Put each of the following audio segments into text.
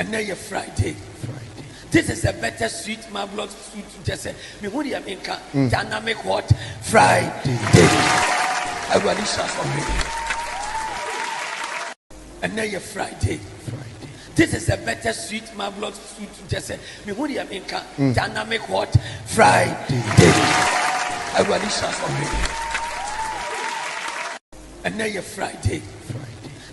And now you're Friday. This is a better sweet marvelous food to just say me who the America dynamic what Friday. I will listen for me. And now you're Friday. This is a better sweet marvelous food to just say me who the America dynamic what Friday. I will listen for me. And now you're Friday.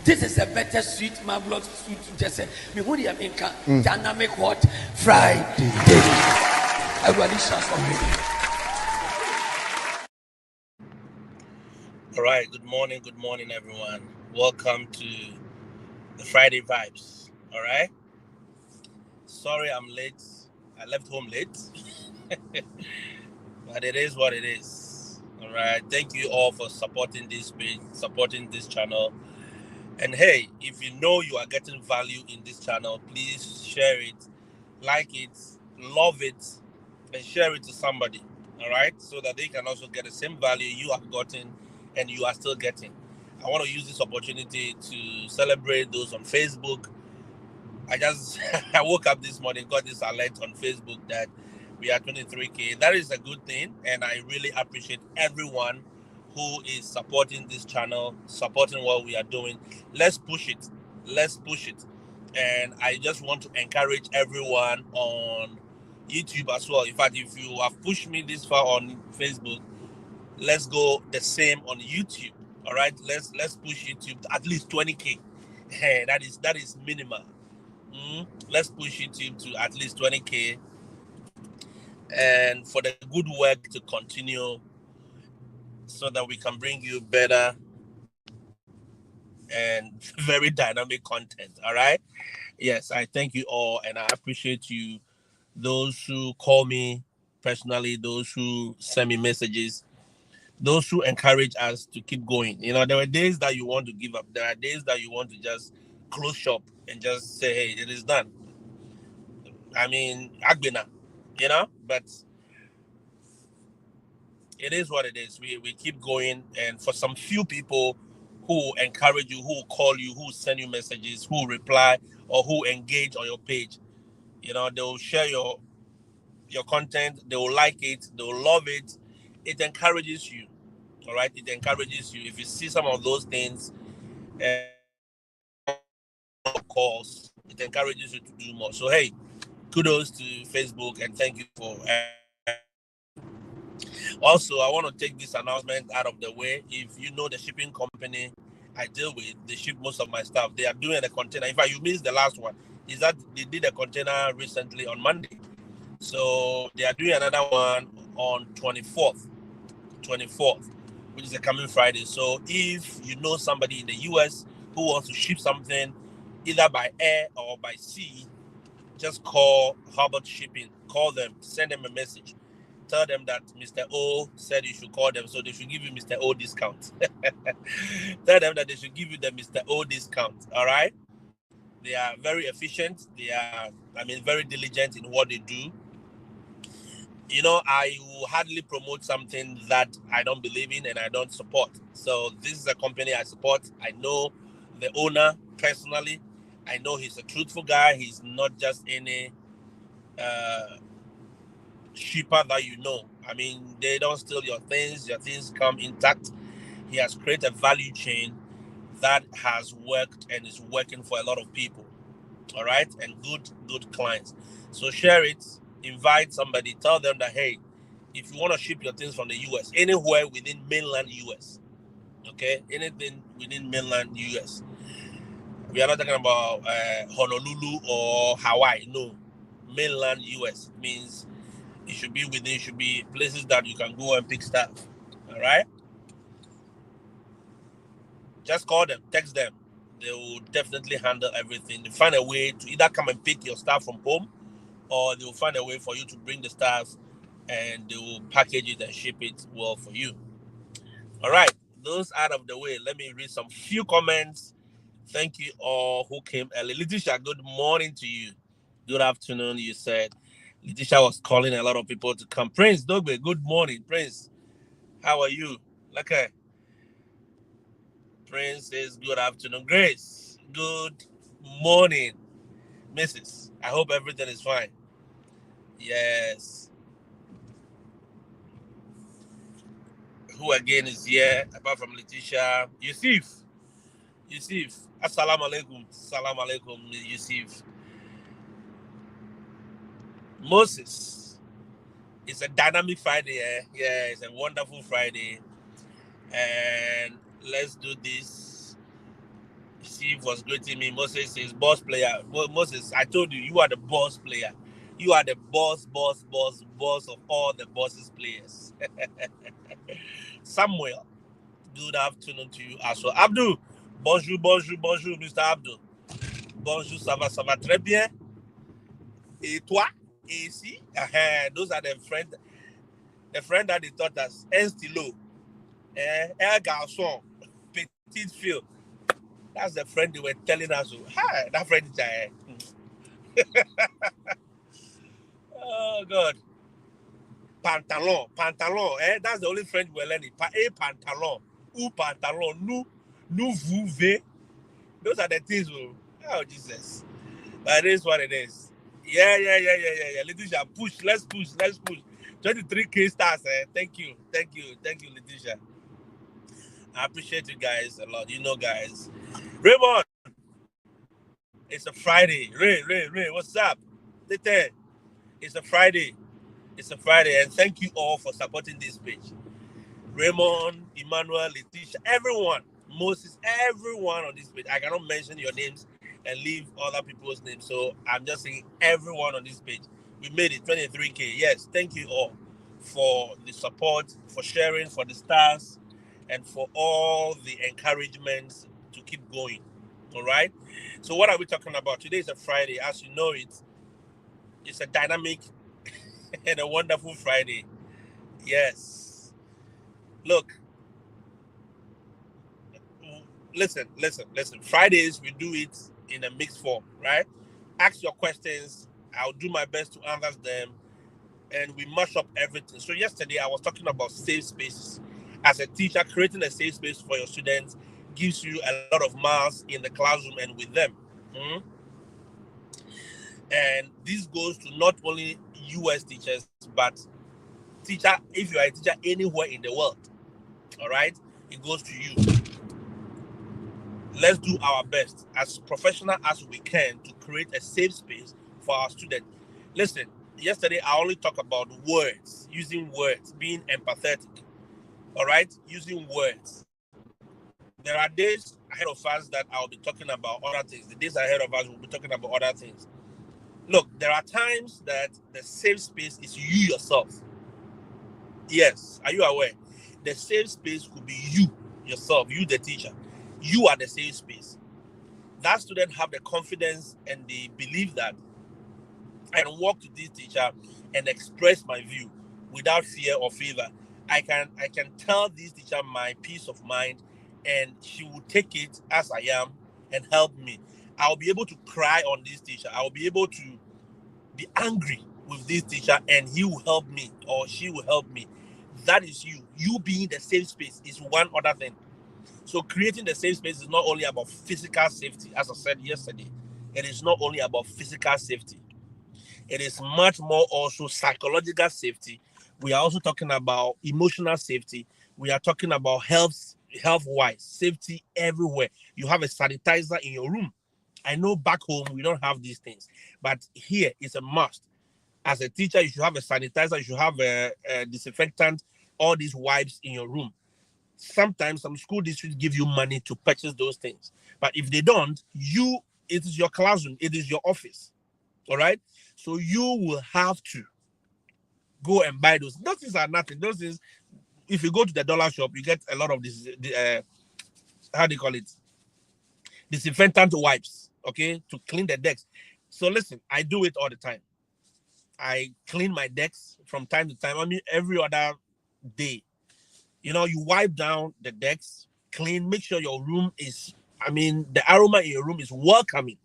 This is a better sweet marvelous food to just say me who the America dynamic what Friday. I will listen for me. All right, good morning, everyone. Welcome to the Friday Vibes. All right, sorry I'm late. I left home late, but it is what it is. All right, thank you all for supporting this page, supporting this channel. And hey, if you know you are getting value in this channel, please share it, like it, love it, and share it to somebody. All right, so that they can also get the same value you have gotten and you are still getting. I want to use this opportunity to celebrate those on Facebook. I woke up this morning, got this alert on Facebook that we are 23K. That is a good thing, and I really appreciate everyone who is supporting this channel, supporting what we are doing. Let's push it. Let's push it. And I just want to encourage everyone on YouTube as well. In fact, if you have pushed me this far on Facebook, let's go the same on YouTube. All right, let's push YouTube to at least 20K. Hey, that is minimal. Let's push YouTube to at least 20K, and for the good work to continue, so that we can bring you better and very dynamic content. All right. Yes, I thank you all, and I appreciate you. Those who call me personally, those who send me messages, those who encourage us to keep going. You know, there are days that you want to give up. There are days that you want to just close shop and just say, "Hey, it is done." I mean, Agbena, but it is what it is. We keep going, and for some few people who encourage you, who call you, who send you messages, who reply, or who engage on your page, they will share your content, they will like it, they will love it. It encourages you. All right, it encourages you. If you see some of those things, of course, it encourages you to do more. So hey, kudos to Facebook, and thank you for. Also, I want to take this announcement out of the way. If you know the shipping company I deal with, they ship most of my stuff. They are doing a container. In fact, you missed the last one. Is that they did a container recently on Monday. So they are doing another one on 24th, which is a coming Friday. So if you know somebody in the US who wants to ship something either by air or by sea, just call Harbor Shipping. Call them, send them a message. Tell them that Mr. O said you should call them, so they should give you Mr. O discount. Tell them that they should give you the Mr. O discount. All right? They are very efficient. They are, very diligent in what they do. I will hardly promote something that I don't believe in and I don't support. So this is a company I support. I know the owner personally. I know he's a truthful guy. He's not just any shipper that you know. They don't steal your things come intact. He has created a value chain that has worked and is working for a lot of people. All right, and good clients. So share it, invite somebody, tell them that hey, if you want to ship your things from the US, anywhere within mainland US, okay, anything within mainland US. We are not talking about Honolulu or Hawaii. No, mainland US means it should be places that you can go and pick stuff. All right, just call them, text them. They will definitely handle everything. They find a way to either come and pick your stuff from home, or they will find a way for you to bring the stuff and they will package it and ship it well for you. All right, those out of the way, let me read some few comments. Thank you all who came early. Letitia, good morning to you. Good afternoon, you said. Letitia was calling a lot of people to come. Prince Dogbe, good morning. Prince, how are you? Okay. Prince says good afternoon. Grace, good morning. Mrs. I hope everything is fine. Yes. Who again is here apart from Letitia? Yusuf. Assalamu alaikum. Assalamu alaikum, Yusuf. Moses. It's a dynamic Friday. Yeah, it's a wonderful Friday. And let's do this. Steve was greeting me. Moses is boss player. Moses, I told you, you are the boss player. You are the boss of all the bosses players. Samuel, good afternoon to you as well. Abdul, bonjour, Mr. Abdul. Bonjour, ça va très bien. Et toi? Et ici? Those are the friends that they taught us. Un stylo. Un garçon. Petite fille. That's the friend they were telling us. Hi, that friend is oh, God. Pantalon. That's the only friend we're learning. Pantalon. Ou pantalon. Nous, vous, those are the things. Oh, Jesus. But it is what it is. Yeah. Letitia, push. Let's push. 23K stars. Thank you, Letitia. I appreciate you guys a lot. You know, guys. Raymond, it's a Friday. Ray, what's up? It's a Friday. And thank you all for supporting this page. Raymond, Emmanuel, Letitia, everyone, Moses, everyone on this page. I cannot mention your names and leave other people's names. So I'm just saying everyone on this page. We made it 23K. Yes, thank you all for the support, for sharing, for the stars, and for all the encouragements to keep going. All right. So what are we talking about? Today is a Friday. As you know it's a dynamic and a wonderful Friday. Yes. Look. Listen. Fridays, we do it in a mixed form, right? Ask your questions. I'll do my best to answer them. And we mash up everything. So yesterday, I was talking about safe spaces. As a teacher, creating a safe space for your students gives you a lot of miles in the classroom and with them. And this goes to not only US teachers, but if you are a teacher anywhere in the world, all right, it goes to you. Let's do our best as professional as we can to create a safe space for our students. Listen, yesterday I only talked about words, using words, being empathetic, all right, using words. There are days ahead of us that I'll be talking about other things. The days ahead of us will be talking about other things. Look, there are times that the safe space is you yourself. Yes, are you aware? The safe space could be you yourself, you the teacher. You are the safe space. That student have the confidence and the belief that I can walk to this teacher and express my view without fear or favor. I can tell this teacher my peace of mind, and she will take it as I am and help me. I'll be able to cry on this teacher. I'll be able to be angry with this teacher, and he will help me or she will help me. That is you. You being the safe space is one other thing. So creating the safe space is not only about physical safety, as I said yesterday. It is not only about physical safety. It is much more also psychological safety. We are also talking about emotional safety. We are talking about health-wise safety everywhere. You have a sanitizer in your room. I know back home we don't have these things, but here it's a must. As a teacher, you should have a sanitizer, you should have a disinfectant, all these wipes in your room. Sometimes some school districts give you money to purchase those things. But if they don't, it is your classroom, it is your office. All right? So you will have to go and buy those. Those things are nothing. Those things, if you go to the dollar shop, you get a lot of this, how do you call it? Disinfectant wipes, okay, to clean the decks. So listen, I do it all the time. I clean my decks from time to time. I mean, every other day. You know, you wipe down the decks, clean, make sure your room is, the aroma in your room is welcoming.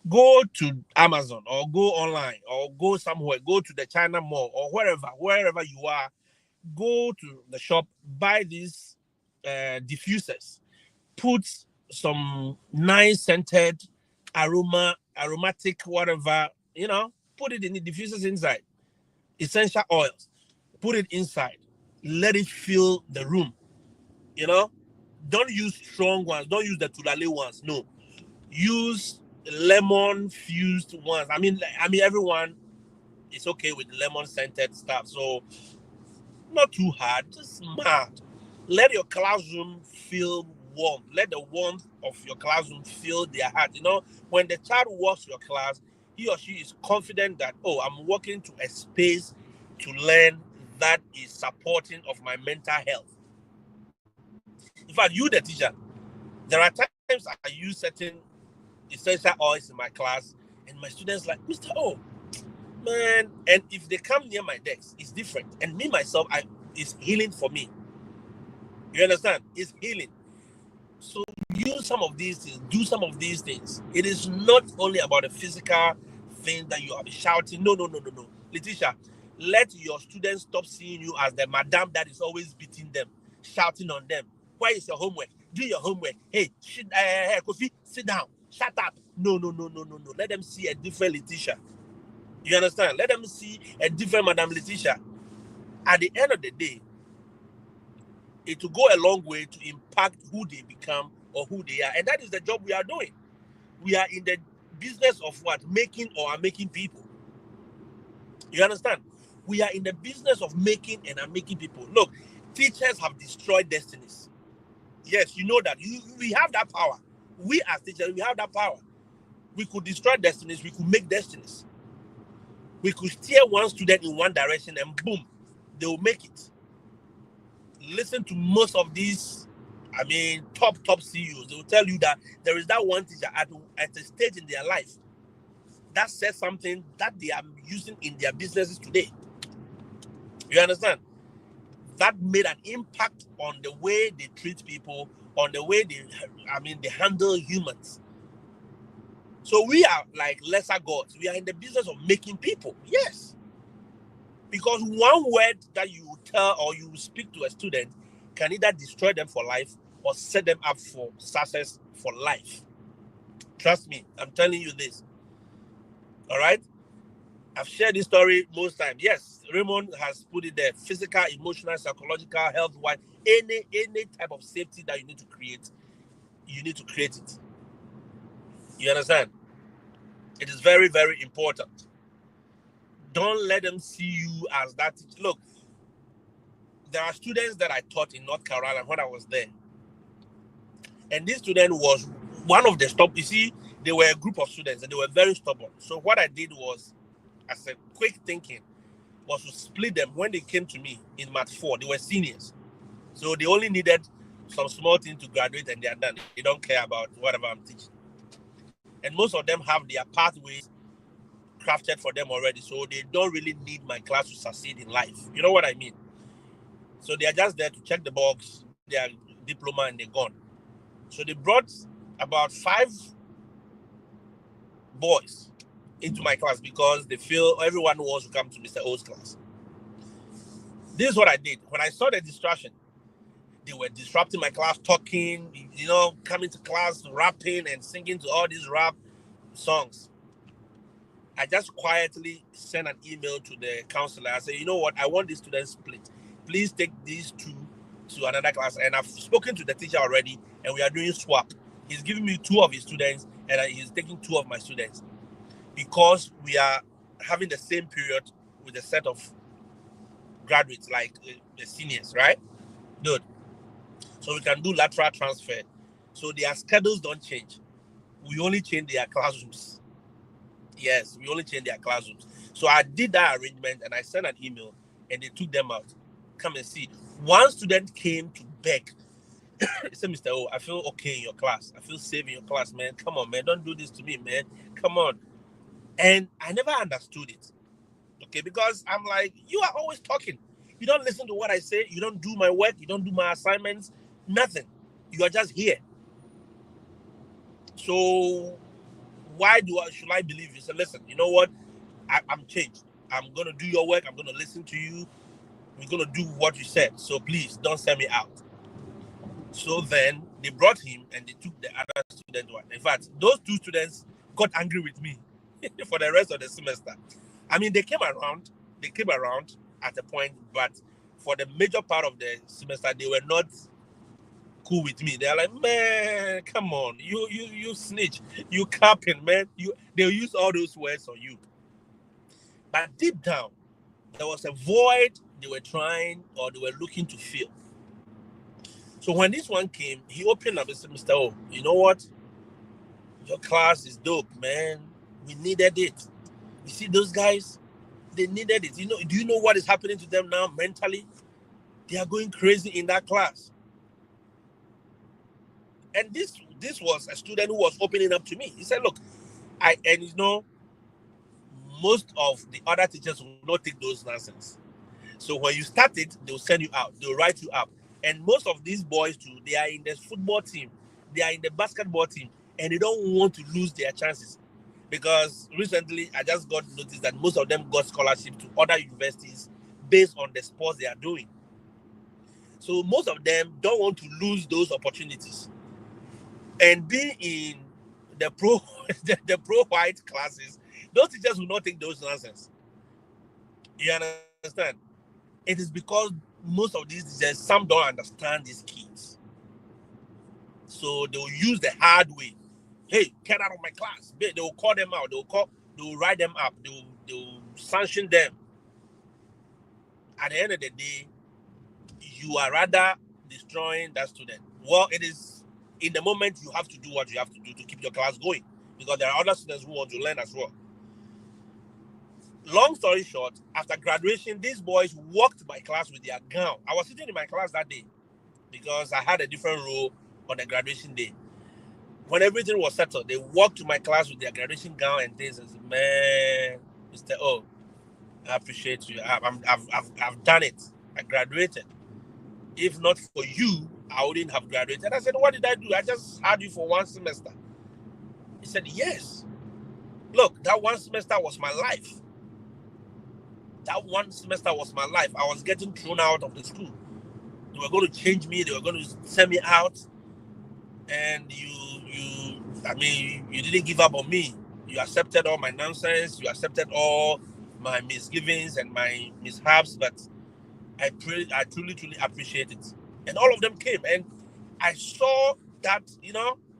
Go to Amazon or go online or go somewhere, go to the China Mall or wherever you are, go to the shop, buy these diffusers, put some nice scented aroma aromatic, whatever, put it in the diffusers inside. Essential oils, put it inside. Let it fill the room. Don't use strong ones. Don't use the tulale ones. No, use lemon fused ones. I mean, everyone is okay with lemon scented stuff. So not too hard, just mad. Let your classroom feel warm. Let the warmth of your classroom fill their heart. When the child walks your class, he or she is confident that, oh, I'm walking to a space to learn that is supporting of my mental health. In fact, you, the teacher, there are times I use certain essential oils in my class, and my students like, Mr. O, man, and if they come near my desk, it's different. And me, myself, it's healing for me. You understand? It's healing. So use some of these things, do some of these things. It is not only about the physical thing that you are shouting. No. Letitia, let your students stop seeing you as the madam that is always beating them, shouting on them. Where is your homework? Do your homework. Hey, Kofi, sit down. Shut up. No. Let them see a different Letitia. You understand? Let them see a different Madam Letitia. At the end of the day, it will go a long way to impact who they become or who they are. And that is the job we are doing. We are in the business of what? Making or unmaking people. You understand? We are in the business of making and unmaking people. Look, teachers have destroyed destinies. Yes, you know that. We have that power. We as teachers, we have that power. We could destroy destinies. We could make destinies. We could steer one student in one direction and boom, they will make it. Listen to most of these, top CEOs. They will tell you that there is that one teacher at a stage in their life that says something that they are using in their businesses today. You understand? That made an impact on the way they treat people, on the way they handle humans. So we are like lesser gods. We are in the business of making people. Yes. Because one word that you tell or you speak to a student can either destroy them for life or set them up for success for life. Trust me, I'm telling you this. All right? I've shared this story most times. Yes, Raymond has put it there. Physical, emotional, psychological, health-wise, any type of safety that you need to create it. You understand? It is very, very important. Don't let them see you as that. Look, there are students that I taught in North Carolina when I was there. And this student was one of the stop. You see, they were a group of students and they were very stubborn. So what I did was, as a quick thinking, was to split them. When they came to me in Math 4, they were seniors. So they only needed some small thing to graduate and they are done. They don't care about whatever I'm teaching. And most of them have their pathways crafted for them already. So they don't really need my class to succeed in life. You know what I mean? So they are just there to check the box, their diploma, and they're gone. So they brought about 5 boys into my class because they feel everyone wants to come to Mr. O's class. This is what I did. When I saw the distraction, they were disrupting my class, talking, coming to class, rapping and singing to all these rap songs. I just quietly sent an email to the counselor. I said, you know what? I want these students split. Please take these 2 to another class. And I've spoken to the teacher already, and we are doing swap. He's giving me 2 of his students, and he's taking 2 of my students. Because we are having the same period with a set of graduates, like the seniors, right? Good. So we can do lateral transfer. So their schedules don't change. We only change their classrooms. Yes, we only change their classrooms. So I did that arrangement and I sent an email and they took them out. Come and see. One student came to beg. He said, Mr. O, I feel okay in your class. I feel safe in your class, man. Come on, man. Don't do this to me, man. Come on. And I never understood it. Okay, because I'm like, you are always talking. You don't listen to what I say. You don't do my work. You don't do my assignments. Nothing. You are just here. So why should I believe you? So listen, you know what? I'm changed. I'm going to do your work. I'm going to listen to you. We're going to do what you said. So please don't send me out. So then they brought him and they took the other student one. In fact, those 2 students got angry with me for the rest of the semester. I mean, they came around at a point, but for the major part of the semester, they were not cool with me. They're like, man, come on, you snitch, you capping, man. They'll use all those words on you. But deep down, there was a void they were trying or they were looking to fill. So when this one came, he opened up the semester. Oh, you know what? Your class is dope, man. We needed it. You see those guys? They needed it. Do you know what is happening to them now mentally? They are going crazy in that class. And this was a student who was opening up to me. He said, look, most of the other teachers will not take those nonsense. So when you start it, they'll send you out. They'll write you up. And most of these boys too, they are in the football team. They are in the basketball team. And they don't want to lose their chances. Because recently, I just got noticed that most of them got scholarship to other universities based on the sports they are doing. So most of them don't want to lose those opportunities. And being in the pro-white classes, those teachers will not take those nonsense. You understand? It is because most of these teachers, some don't understand these kids. So they will use the hard way. Hey, get out of my class. They will call them out. They will write them up. They will sanction them. At the end of the day, you are rather destroying that student. Well, it is in the moment you have to do what you have to do to keep your class going, because there are other students who want to learn as well. Long story short, after graduation, these boys walked my class with their gown. I was sitting in my class that day because I had a different role on the graduation day. When everything was settled, they walked to my class with their graduation gown and things and said, man, Mr. O, I appreciate you. I've done it. I graduated. If not for you, I wouldn't have graduated. I said, what did I do? I just had you for one semester. He said, yes. Look, that one semester was my life. That one semester was my life. I was getting thrown out of the school. They were going to change me. They were going to send me out. And you didn't give up on me. You accepted all my nonsense. You accepted all my misgivings and my mishaps. But I truly, truly appreciate it. And all of them came. And I saw that,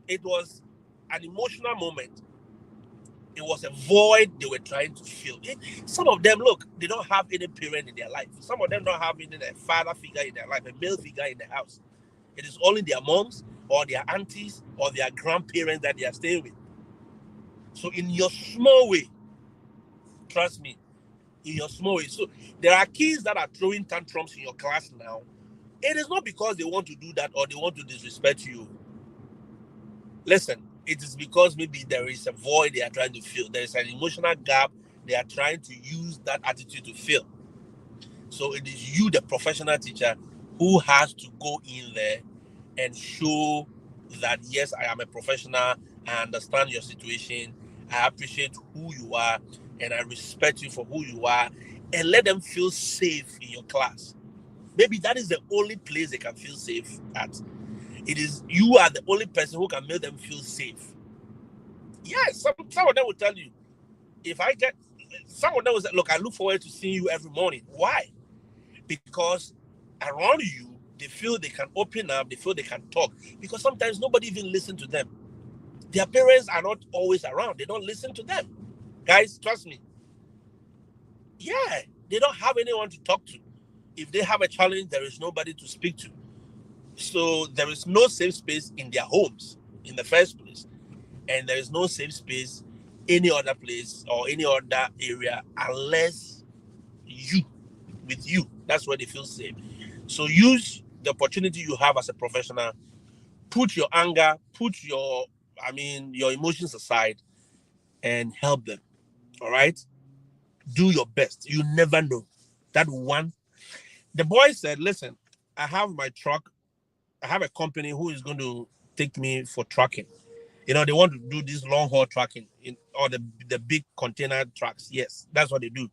it was an emotional moment. It was a void they were trying to fill. Some of them, look, they don't have any parent in their life. Some of them don't have any father figure in their life, a male figure in the house. It is only their moms or their aunties or their grandparents that they are staying with. So in your small way, trust me, in your small way. So there are kids that are throwing tantrums in your class now. It is not because they want to do that or they want to disrespect you. Listen, it is because maybe there is a void they are trying to fill. There is an emotional gap they are trying to use that attitude to fill. So it is you, the professional teacher, who has to go in there and show that, yes, I am a professional, I understand your situation, I appreciate who you are, and I respect you for who you are, and let them feel safe in your class. Maybe that is the only place they can feel safe at. It is you are the only person who can make them feel safe. Yes, some of them will tell you, some of them will say, look, I look forward to seeing you every morning. Why? Because around you, they feel they can open up, they feel they can talk. Because sometimes nobody even listens to them. Their parents are not always around. They don't listen to them. Guys, trust me. Yeah, they don't have anyone to talk to. If they have a challenge, there is nobody to speak to. So there is no safe space in their homes in the first place. And there is no safe space any other place or any other area unless with you. That's where they feel safe. So use the opportunity you have as a professional. Put your anger, your emotions aside and help them. All right? Do your best. You never know. That one. The boy said, listen, I have my truck. I have a company who is going to take me for trucking. They want to do this long haul trucking or the big container trucks. Yes, that's what they do.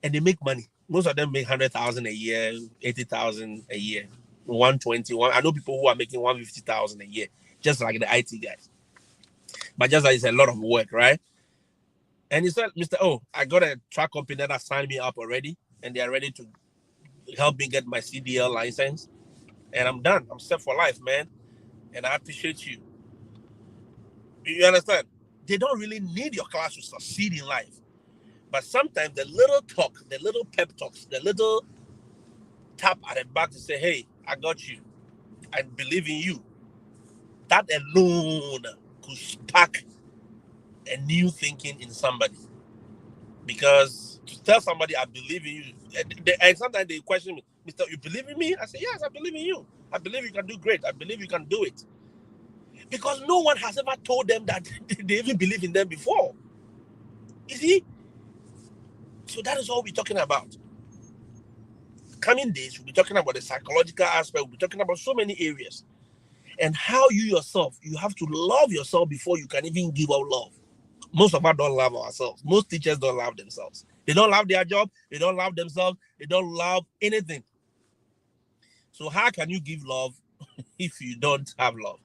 And they make money. Most of them make 100,000 a year, 80,000 a year, 120. I know people who are making 150,000 a year, just like the IT guys. but just that it's a lot of work, right? And he said, Mr. Oh, I got a truck company that has signed me up already, and they are ready to help me get my CDL license. And I'm done. I'm set for life, man. And I appreciate you. You understand? They don't really need your class to succeed in life. But sometimes the little talk, the little pep talks, the little tap at the back to say, hey, I got you. I believe in you. That alone could spark a new thinking in somebody. Because to tell somebody I believe in you, and sometimes they question me, Mr. You believe in me? I say, yes, I believe in you. I believe you can do great. I believe you can do it. Because no one has ever told them that they even believe in them before. You see? So that is all we're talking about. Coming days, we'll be talking about the psychological aspect. We'll be talking about so many areas. And how you yourself, you have to love yourself before you can even give out love. Most of us don't love ourselves. Most teachers don't love themselves. They don't love their job. They don't love themselves. They don't love anything. So how can you give love if you don't have love?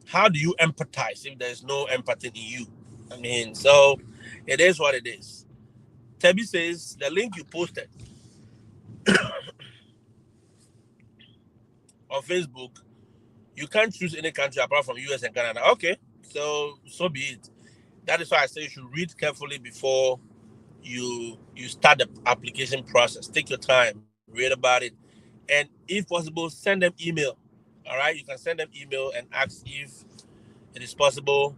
How do you empathize if there's no empathy in you? I mean, so it is what it is. Tebi says the link you posted on Facebook, you can't choose any country apart from US and Canada. Okay, so be it. That is why I say you should read carefully before you start the application process. Take your time, read about it, and if possible, send them email. All right, you can send them email and ask if it is possible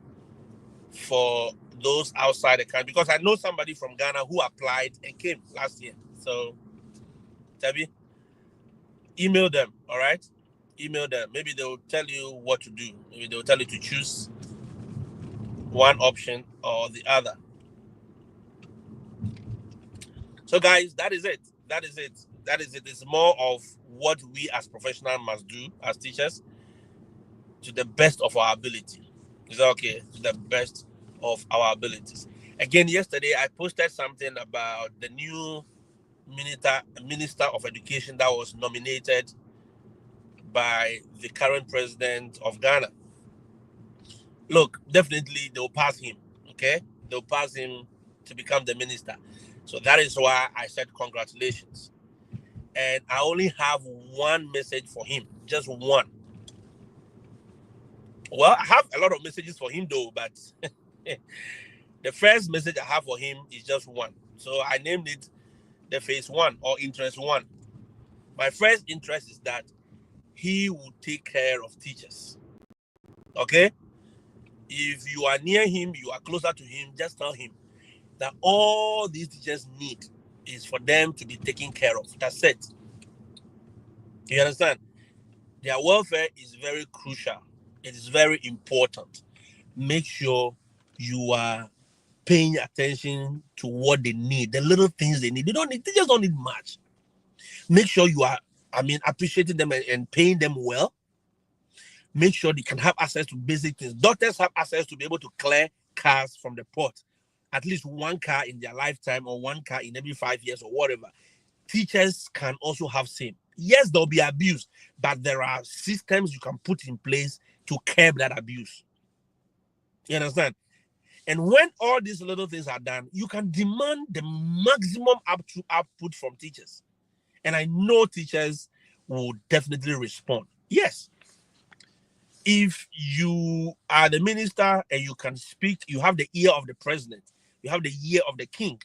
for those outside the country, because I know somebody from Ghana who applied and came last year. So, Tabi, email them. All right, email them. Maybe they'll tell you what to do. Maybe they'll tell you to choose one option or the other. So, guys, that is it. That is it. That is it. It's more of what we as professionals must do as teachers to the best of our ability. Is that okay? To the best of our abilities. Again, yesterday I posted something about the new minister of education that was nominated by the current president of Ghana. Look, definitely they'll pass him. Okay, they'll pass him to become the minister. So that is why I said congratulations. And I only have one message for him, just one. Well, I have a lot of messages for him though, but the first message I have for him is just one. So I named it the phase 1 or interest 1. My first interest is that he will take care of teachers. Okay? If you are near him, you are closer to him, just tell him that all these teachers need is for them to be taken care of. That's it. You understand? Their welfare is very crucial. It is very important. Make sure you are paying attention to what they need, the little things they need. They just don't need much. Make sure you are, appreciating them and paying them well. Make sure they can have access to basic things. Doctors have access to be able to clear cars from the port. At least one car in their lifetime or one car in every 5 years or whatever. Teachers can also have same. Yes, there'll be abuse, but there are systems you can put in place to curb that abuse. You understand? And when all these little things are done, you can demand the maximum output from teachers. And I know teachers will definitely respond. Yes. If you are the minister and you can speak, you have the ear of the president, you have the ear of the king.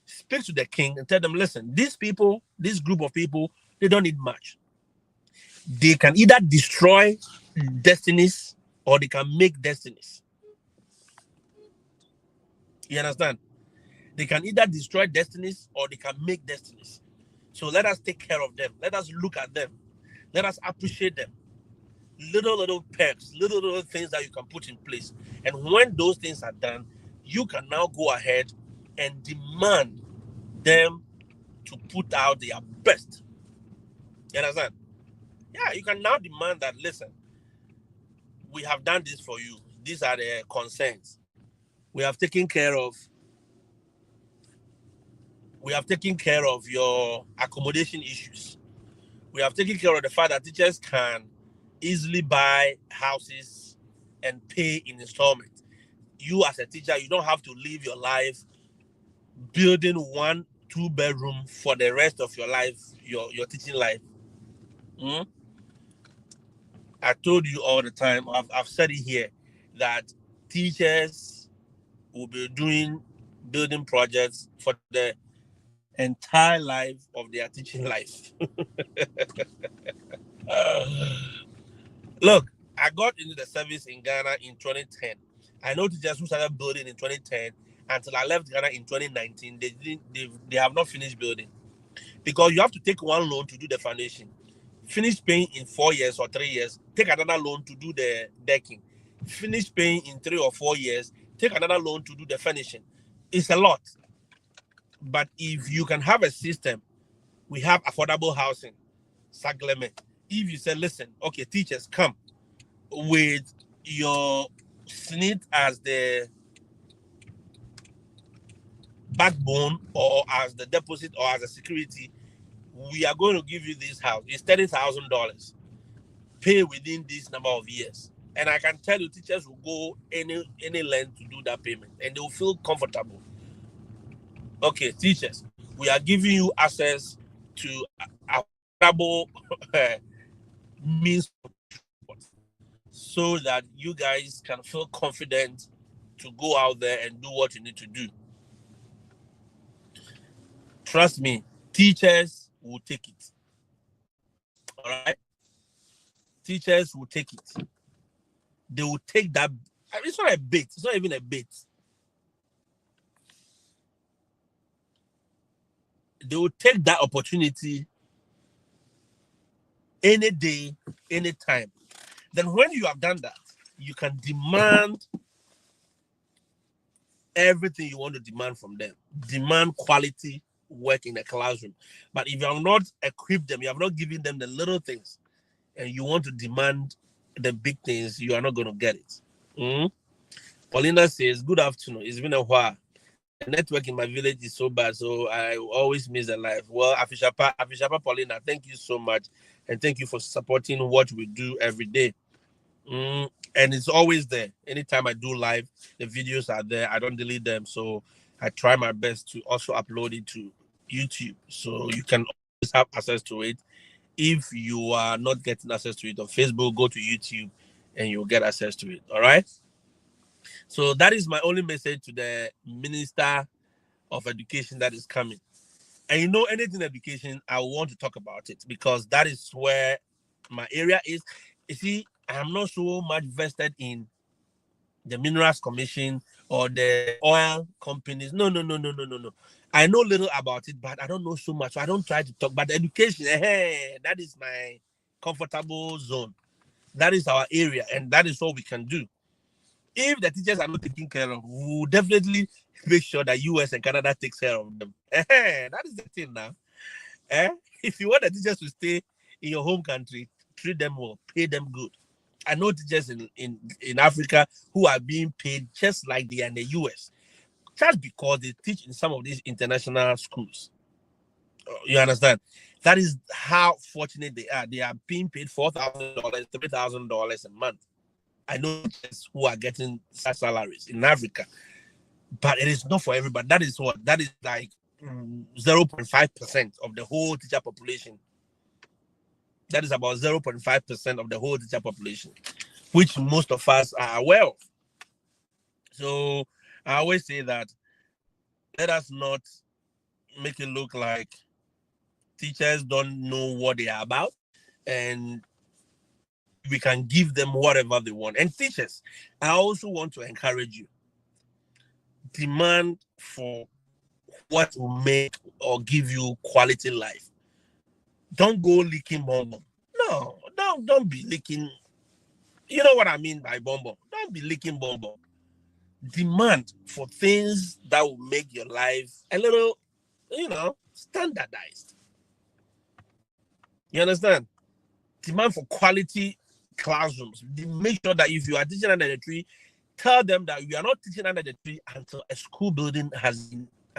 Speak to the king and tell them, listen, these people, this group of people, they don't need much. They can either destroy destinies or they can make destinies. You understand? They can either destroy destinies or they can make destinies. So let us take care of them. Let us look at them. Let us appreciate them. Little perks, little things that you can put in place. And when those things are done, you can now go ahead and demand them to put out their best. You understand? Yeah, you can now demand that, listen, we have done this for you. These are the concerns. We have taken care of your accommodation issues. We have taken care of the fact that teachers can easily buy houses and pay in installment. You as a teacher, you don't have to live your life building 1-2 bedroom for the rest of your life, your teaching life. I told you all the time, I've said it here, that teachers will be doing building projects for the entire life of their teaching life. Look, I got into the service in Ghana in 2010. I know teachers who started building in 2010 until I left Ghana in 2019. They have not finished building, because you have to take one loan to do the foundation, finish paying in 4 years or 3 years, take another loan to do the decking, finish paying in 3 or 4 years, take another loan to do the finishing. It's a lot. But if you can have a system, we have affordable housing, Sagleme. If you say, listen, okay, teachers, come with your SNIT as the backbone or as the deposit or as a security, we are going to give you this house. It's $30,000. Pay within this number of years. And I can tell you, teachers will go any length to do that payment, and they will feel comfortable. Okay, teachers, we are giving you access to affordable means so that you guys can feel confident to go out there and do what you need to do. Trust me, teachers will take it. All right? Teachers will take it. They will take that. I mean, it's not a bait. It's not even a bait. They will take that opportunity any day, any time. Then when you have done that, you can demand everything you want to demand from them. Demand quality work in the classroom. But if you have not equipped them, you have not given them the little things, and you want to demand the big things, you are not going to get it. Paulina says, good afternoon. It's been a while. The network in my village is so bad, so I always miss the live. Well, Afishapa Paulina, thank you so much. And thank you for supporting what we do every day. And it's always there. Anytime I do live, the videos are there. I don't delete them. So I try my best to also upload it to YouTube. So you can always have access to it. If you are not getting access to it on Facebook, go to YouTube and you'll get access to it. All right? So that is my only message to the Minister of Education that is coming. And you know, anything education, I want to talk about it because that is where my area is. You see, I'm not so much vested in the Minerals Commission or the oil companies. No. I know little about it, but I don't know so much. So I don't try to talk. But education, that is my comfortable zone. That is our area, and that is what we can do. If the teachers are not taken care of, we will definitely make sure that US and Canada takes care of them. That is the thing now. If you want the teachers to stay in your home country, treat them well, pay them good. I know teachers in Africa who are being paid just like they are in the US, just because they teach in some of these international schools. You understand? That is how fortunate they are. They are being paid $4,000, $3,000 a month. I know teachers who are getting such salaries in Africa, but it is not for everybody. That is what? That is like 0.5% of the whole teacher population. That is about 0.5% of the whole teacher population, which most of us are aware of. So I always say that let us not make it look like teachers don't know what they are about, and we can give them whatever they want. And teachers, I also want to encourage you. Demand for what will make or give you quality life. Don't go licking bonbon. No, don't be licking. You know what I mean by bonbon. Don't be licking bonbon. Demand for things that will make your life a little, standardized. You understand? Demand for quality classrooms. Make sure that if you are teaching under the tree, tell them that you are not teaching under the tree until a school building has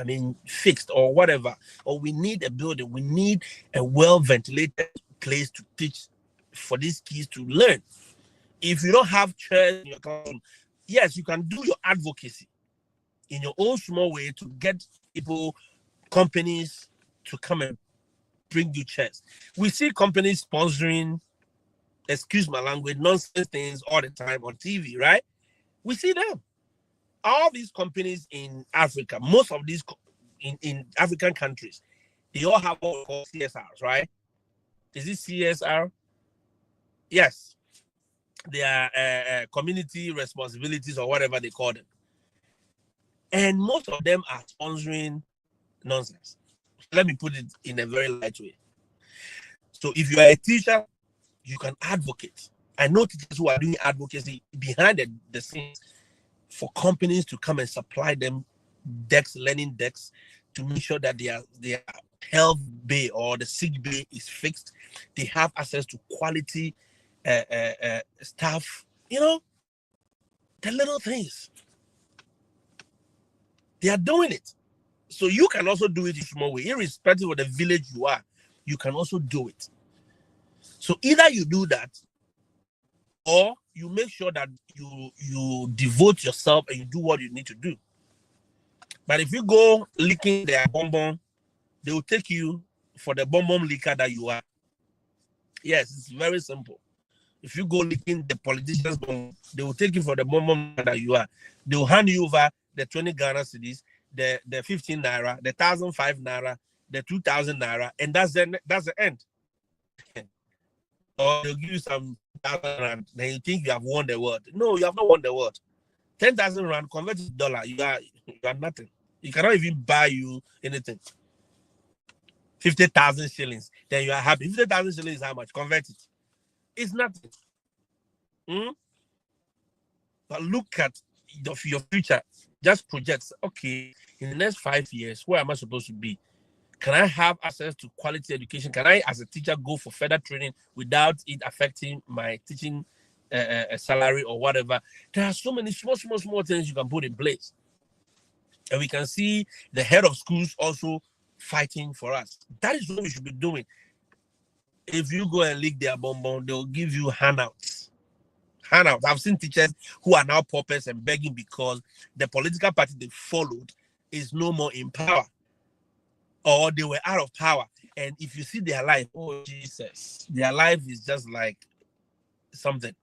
been, fixed or whatever. Or we need a building. We need a well-ventilated place to teach for these kids to learn. If you don't have chairs in your classroom, yes, you can do your advocacy in your own small way to get people, companies to come and bring you chairs. We see companies sponsoring, excuse my language, nonsense things all the time on TV, right? We see them. All these companies in Africa, most of these in African countries, they all have what we call CSRs, right? Is it CSR? Yes. They are community responsibilities or whatever they call them. And most of them are sponsoring nonsense. Let me put it in a very light way. So if you are a teacher, you can advocate. I know teachers who are doing advocacy behind the scenes for companies to come and supply them decks, learning decks, to make sure that their health bay or the sick bay is fixed. They have access to quality staff. You know, the little things. They are doing it. So you can also do it in a small way. Irrespective of the village you are, you can also do it. So either you do that, or you make sure that you devote yourself and you do what you need to do. But if you go licking their bonbon, they will take you for the bonbon licker that you are. Yes, it's very simple. If you go licking the politicians' bonbon, they will take you for the bonbon that you are. They will hand you over the 20 Ghana cedis, the 15 naira, the 1,005 naira, the 2,000 naira, and that's the end. Or they'll give you some 1,000 rand, then you think you have won the world. No, you have not won the world. 10,000 rand converted to dollar, you are nothing. You cannot even buy you anything. 50,000 shillings, then you are happy. 50,000 shillings is how much? Convert it. It's nothing. But look at your future. Just project. Okay, in the next 5 years, where am I supposed to be? Can I have access to quality education? Can I, as a teacher, go for further training without it affecting my teaching salary or whatever? There are so many small things you can put in place. And we can see the head of schools also fighting for us. That is what we should be doing. If you go and lick their bonbon, they'll give you handouts. I've seen teachers who are now paupers and begging because the political party they followed is no more in power, or they were out of power. And if you see their life, oh Jesus, their life is just like something.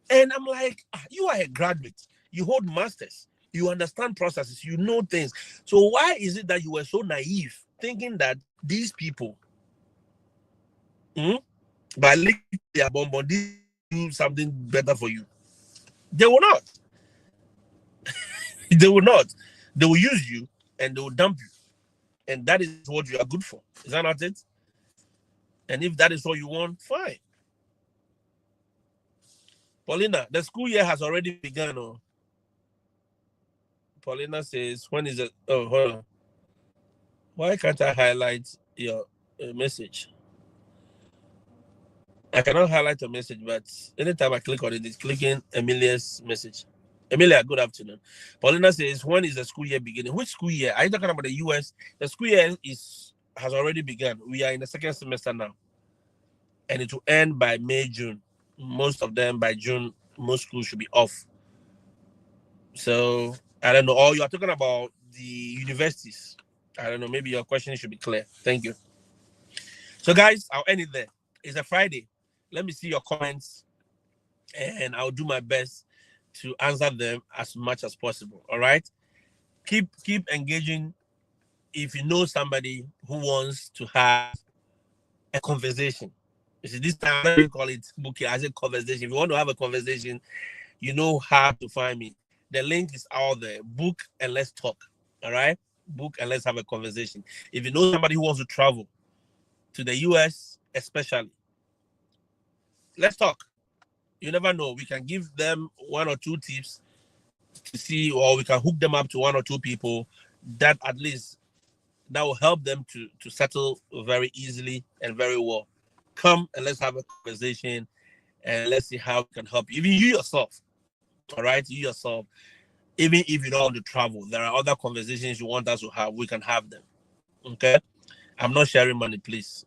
And I'm like, you are a graduate, you hold masters, you understand processes, you know things. So why is it that you were so naive, thinking that these people, by licking their bonbon, do something better for you? They will not. They will not. They will use you and they will dump you. And that is what you are good for. Is that not it? And if that is what you want, fine. Paulina, the school year has already begun. Oh. Paulina says, when is it? Oh, hold on. Why can't I highlight your message? I cannot highlight a message, but anytime I click on it, it's clicking Emilia's message. Emilia, good afternoon. Paulina says, when is the school year beginning? Which school year? Are you talking about the US? The school year has already begun. We are in the second semester now. And it will end by May, June. Most of them by June, most schools should be off. So, I don't know. Or you are talking about the universities. I don't know. Maybe your question should be clear. Thank you. So, guys, I'll end it there. It's a Friday. Let me see your comments, and I'll do my best to answer them as much as possible. All right? Keep engaging. If you know somebody who wants to have a conversation, you see, this time I don't call it booking as a conversation. If you want to have a conversation, you know how to find me. The link is out there. Book and let's talk. All right? Book and let's have a conversation. If you know somebody who wants to travel to the US, especially, let's talk. You never know. We can give them 1 or 2 tips to see, or we can hook them up to 1 or 2 people that at least that will help them to settle very easily and very well. Come and let's have a conversation and let's see how we can help you. Even you yourself. All right? You yourself. Even if you don't want to travel, there are other conversations you want us to have. We can have them. Okay? I'm not sharing money, please.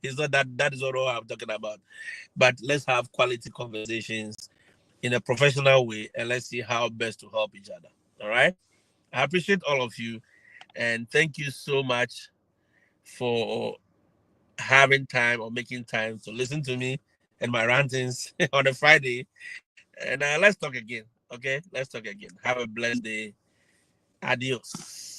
It's not that. That is not what I'm talking about. But let's have quality conversations in a professional way, and let's see how best to help each other. All right. I appreciate all of you, and thank you so much for having time or making time to listen to me and my rantings on a Friday. And let's talk again. Okay, let's talk again. Have a blessed day. Adios.